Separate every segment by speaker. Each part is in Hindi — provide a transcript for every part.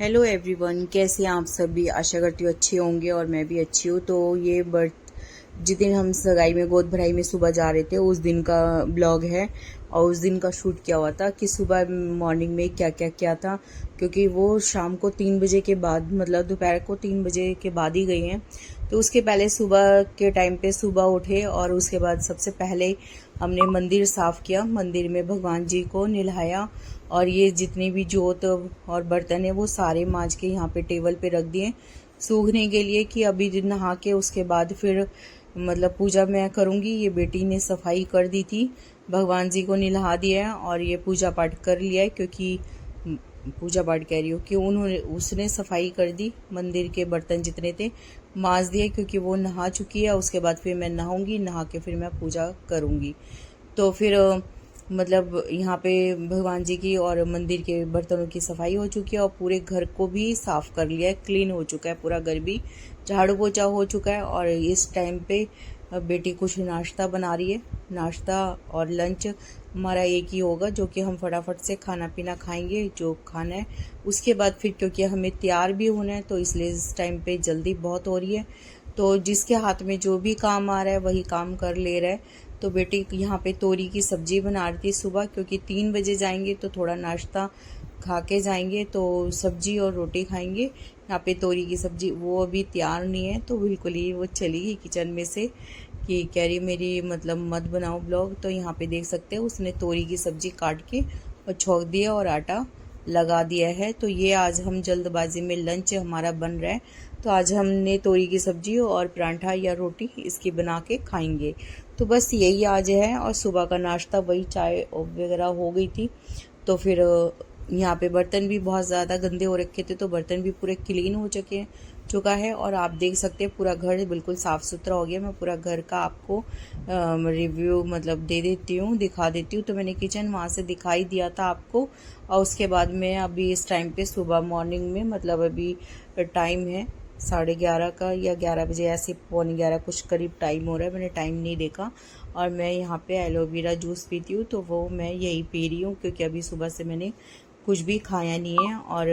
Speaker 1: हेलो एवरीवन, कैसे हैं आप सभी। आशा करती हूँ अच्छे होंगे और मैं भी अच्छी हूँ। तो ये बर्थ जिस दिन हम सगाई में गोद भराई में सुबह जा रहे थे उस दिन का ब्लॉग है। और उस दिन का शूट किया हुआ था कि सुबह मॉर्निंग में क्या क्या किया था, क्योंकि वो शाम को 3 बजे के बाद मतलब दोपहर को 3 बजे के बाद ही गई हैं। तो उसके पहले सुबह के टाइम पे सुबह उठे और उसके बाद सबसे पहले हमने मंदिर साफ किया। मंदिर में भगवान जी को नहलाया और ये जितनी भी जोत और बर्तन है वो सारे मांज के यहाँ पे टेबल पे रख दिए सूखने के लिए, कि अभी नहा के उसके बाद फिर मतलब पूजा मैं करूँगी। ये बेटी ने सफाई कर दी थी, भगवान जी को नहला दिया है और ये पूजा पाठ कर लिया है, क्योंकि पूजा पाठ कह रही हूँ कि उसने सफाई कर दी। मंदिर के बर्तन जितने थे मांज दिए, क्योंकि वो नहा चुकी है। उसके बाद फिर मैं नहाऊंगी, नहा के फिर मैं पूजा करूँगी। तो फिर मतलब यहाँ पे भगवान जी की और मंदिर के बर्तनों की सफाई हो चुकी है और पूरे घर को भी साफ कर लिया है, क्लीन हो चुका है पूरा घर भी, झाड़ू पोछा हो चुका है। और इस टाइम पे बेटी कुछ नाश्ता बना रही है। नाश्ता और लंच हमारा एक ही होगा, जो कि हम फटाफट से खाना पीना खाएंगे जो खाना है। उसके बाद फिर क्योंकि हमें तैयार भी होना है तो इसलिए इस टाइम पे जल्दी बहुत हो रही है। तो जिसके हाथ में जो भी काम आ रहा है वही काम कर ले रहा है। तो बेटी यहाँ पे तोरी की सब्जी बना रही थी सुबह, क्योंकि 3 बजे जाएंगे तो थोड़ा नाश्ता खा के जाएंगे, तो सब्जी और रोटी खाएंगे। यहाँ पे तोरी की सब्जी वो अभी तैयार नहीं है, तो बिल्कुल ही वो चली गई किचन में से कि कह रही मेरी मतलब मत बनाओ ब्लॉग। तो यहाँ पे देख सकते हैं उसने तोरी की सब्जी काट के और छोंक दिया और आटा लगा दिया है। तो ये आज हम जल्दबाजी में लंच हमारा बन रहा है। तो आज हमने तोरी की सब्जी और परांठा या रोटी इसकी बना के खाएंगे। तो बस यही आज है। और सुबह का नाश्ता वही चाय वगैरह हो गई थी। तो फिर यहाँ पे बर्तन भी बहुत ज़्यादा गंदे हो रखे थे, तो बर्तन भी पूरे क्लीन हो चुका है। और आप देख सकते हैं पूरा घर बिल्कुल साफ़ सुथरा हो गया। मैं पूरा घर का आपको रिव्यू मतलब दे देती हूँ, दिखा देती हूँ। तो मैंने किचन वहाँ से दिखाई दिया था आपको। और उसके बाद मैं अभी इस टाइम पे सुबह मॉर्निंग में मतलब अभी टाइम है 11:30 का या 11 बजे, ऐसे 11:15 कुछ करीब टाइम हो रहा है, मैंने टाइम नहीं देखा। और मैं यहाँ पे एलोवेरा जूस पीती हूँ, तो वो मैं यही पी रही हूँ, क्योंकि अभी सुबह से मैंने कुछ भी खाया नहीं है और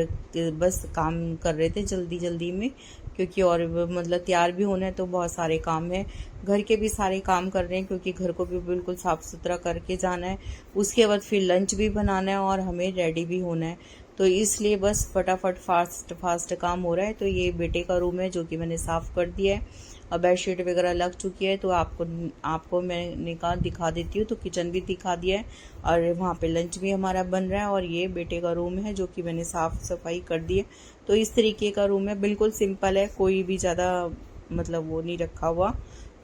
Speaker 1: बस काम कर रहे थे जल्दी जल्दी में, क्योंकि और मतलब तैयार भी होना है तो बहुत सारे काम है। घर के भी सारे काम कर रहे हैं, क्योंकि घर को भी बिल्कुल साफ़ सुथरा करके जाना है। उसके बाद फिर लंच भी बनाना है और हमें रेडी भी होना है। तो इसलिए बस फटाफट फास्ट फास्ट काम हो रहा है। तो ये बेटे का रूम है जो कि मैंने साफ़ कर दिया है और बेडशीट वगैरह लग चुकी है। तो आपको मैंने कहा दिखा देती हूँ। तो किचन भी दिखा दिया है और वहाँ पे लंच भी हमारा बन रहा है। और ये बेटे का रूम है जो कि मैंने साफ़ सफाई कर दी है। तो इस तरीके का रूम है, बिल्कुल सिंपल है, कोई भी ज़्यादा मतलब वो नहीं रखा हुआ,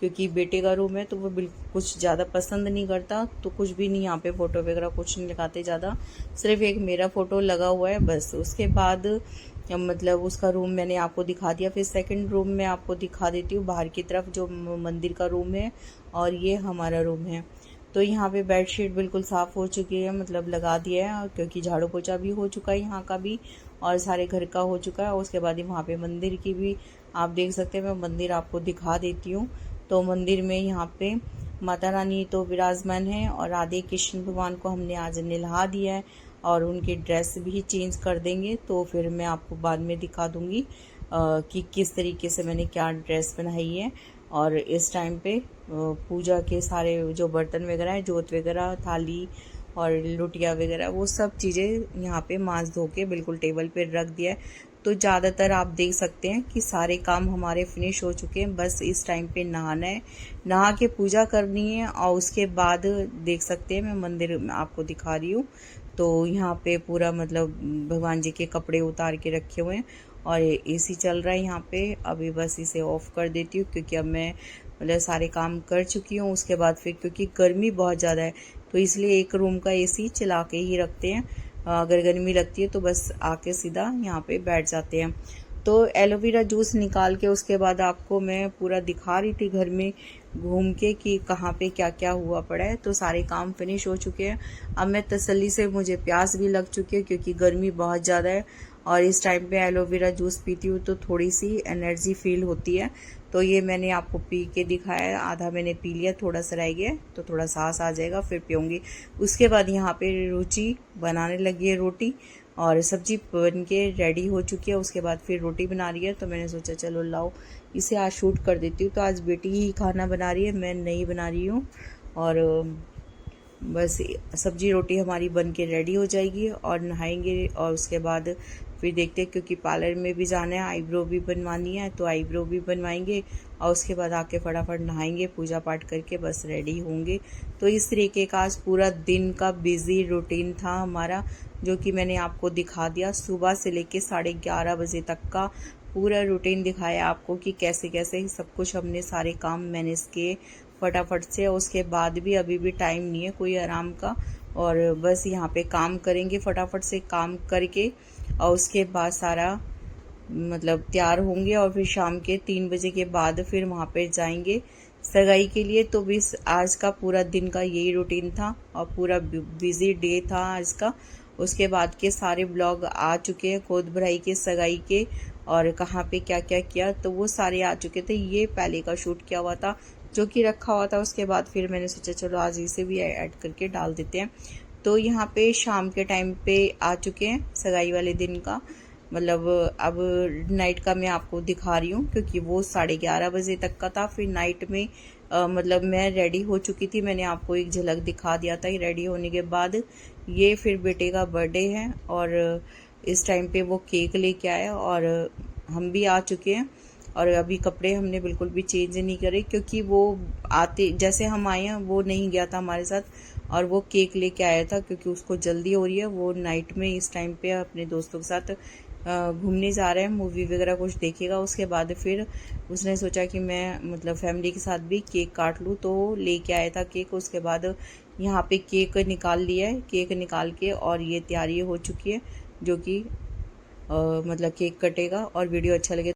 Speaker 1: क्योंकि बेटे का रूम है तो वो बिल्कुल कुछ ज़्यादा पसंद नहीं करता। तो कुछ भी नहीं, यहाँ पे फ़ोटो वगैरह कुछ नहीं लगाते ज़्यादा, सिर्फ एक मेरा फ़ोटो लगा हुआ है बस। उसके बाद मतलब उसका रूम मैंने आपको दिखा दिया। फिर सेकंड रूम में आपको दिखा देती हूँ बाहर की तरफ, जो मंदिर का रूम है और ये हमारा रूम है। तो यहाँ पे बेडशीट बिल्कुल साफ़ हो चुकी है, मतलब लगा दिया है, क्योंकि झाड़ू पोछा भी हो चुका है यहाँ का भी और सारे घर का हो चुका है। उसके बाद ही वहाँ पे मंदिर की भी आप देख सकते हैं, मैं मंदिर आपको दिखा देती हूँ। तो मंदिर में यहाँ पे माता रानी तो विराजमान है और राधे कृष्ण भगवान को हमने आज नहला दिया है और उनकी ड्रेस भी चेंज कर देंगे। तो फिर मैं आपको बाद में दिखा दूँगी कि किस तरीके से मैंने क्या ड्रेस बनाई है। और इस टाइम पे पूजा के सारे जो बर्तन वगैरह है, जोत वगैरह, थाली और लुटिया वगैरह, वो सब चीज़ें यहाँ पे मांज धो के बिल्कुल टेबल पे रख दिया है। तो ज़्यादातर आप देख सकते हैं कि सारे काम हमारे फिनिश हो चुके हैं। बस इस टाइम पे नहाना है, नहा के पूजा करनी है और उसके बाद देख सकते हैं मैं मंदिर में आपको दिखा रही हूँ। तो यहाँ पे पूरा मतलब भगवान जी के कपड़े उतार के रखे हुए हैं और एसी चल रहा है यहाँ पे। अभी बस इसे ऑफ कर देती हूँ, क्योंकि अब मैं मतलब सारे काम कर चुकी हूँ। उसके बाद फिर क्योंकि गर्मी बहुत ज़्यादा है तो इसलिए एक रूम का एसी चला के ही रखते हैं। अगर गर्मी लगती है तो बस आके सीधा यहाँ पे बैठ जाते हैं। तो एलोवेरा जूस निकाल के उसके बाद आपको मैं पूरा दिखा रही थी घर में घूम के कि कहाँ पे क्या क्या हुआ पड़ा है। तो सारे काम फिनिश हो चुके हैं। अब मैं तसल्ली से, मुझे प्यास भी लग चुकी है क्योंकि गर्मी बहुत ज़्यादा है और इस टाइम पे एलोवेरा जूस पीती हूँ तो थोड़ी सी एनर्जी फील होती है। तो ये मैंने आपको पी के दिखाया है, आधा मैंने पी लिया, थोड़ा सा रह गया, तो थोड़ा सांस आ जाएगा फिर पीऊँगी। उसके बाद यहाँ पे रुचि बनाने लगी है रोटी। और सब्जी बन के रेडी हो चुकी है। उसके बाद फिर रोटी बना रही है, तो मैंने सोचा चलो लाओ इसे आज शूट कर देती हूँ। तो आज बेटी ही खाना बना रही है, मैं नहीं बना रही हूँ। और बस सब्जी रोटी हमारी बन के रेडी हो जाएगी और नहाएंगे। और उसके बाद फिर देखते हैं, क्योंकि पार्लर में भी जाना है, आईब्रो भी बनवानी है, तो आईब्रो भी बनवाएंगे। और उसके बाद आके फटाफट नहाएंगे, पूजा पाठ करके बस रेडी होंगे। तो इस तरीके का आज पूरा दिन का बिजी रूटीन था हमारा, जो कि मैंने आपको दिखा दिया। सुबह से लेके 11:30 बजे तक का पूरा रूटीन दिखाया आपको कि कैसे कैसे सब कुछ हमने सारे काम मैनेज किए फटाफट से। उसके बाद भी अभी भी टाइम नहीं है कोई आराम का, और बस यहाँ पे काम करेंगे फटाफट से काम करके। और उसके बाद सारा मतलब तैयार होंगे और फिर शाम के 3 बजे के बाद फिर वहाँ पे जाएंगे सगाई के लिए। तो भी आज का पूरा दिन का यही रूटीन था और पूरा बिजी डे था आज का। उसके बाद के सारे ब्लॉग आ चुके हैं गोद भराई के, सगाई के, और कहाँ पे क्या क्या किया, तो वो सारे आ चुके थे। ये पहले का शूट किया हुआ था जो कि रखा हुआ था। उसके बाद फिर मैंने सोचा चलो आज इसे भी ऐड करके डाल देते हैं। तो यहाँ पे शाम के टाइम पे आ चुके हैं सगाई वाले दिन का, मतलब अब नाइट का मैं आपको दिखा रही हूँ, क्योंकि वो 11:30 बजे तक का था। फिर नाइट में मतलब मैं रेडी हो चुकी थी, मैंने आपको एक झलक दिखा दिया था। रेडी होने के बाद ये फिर बेटे का बर्थडे है और इस टाइम पे वो केक लेके आया और हम भी आ चुके हैं। और अभी कपड़े हमने बिल्कुल भी चेंज नहीं करे, क्योंकि वो आते जैसे हम आए हैं वो नहीं गया था हमारे साथ, और वो केक लेके आया था क्योंकि उसको जल्दी हो रही है। वो नाइट में इस टाइम पे अपने दोस्तों के साथ घूमने जा रहे हैं, मूवी वगैरह कुछ देखेगा। उसके बाद फिर उसने सोचा कि मैं मतलब फैमिली के साथ भी केक काट लूँ, तो लेके आया था केक। उसके बाद यहाँ पे केक निकाल लिया है, केक निकाल के और ये तैयारी हो चुकी है, जो कि मतलब केक कटेगा। और वीडियो अच्छा लगे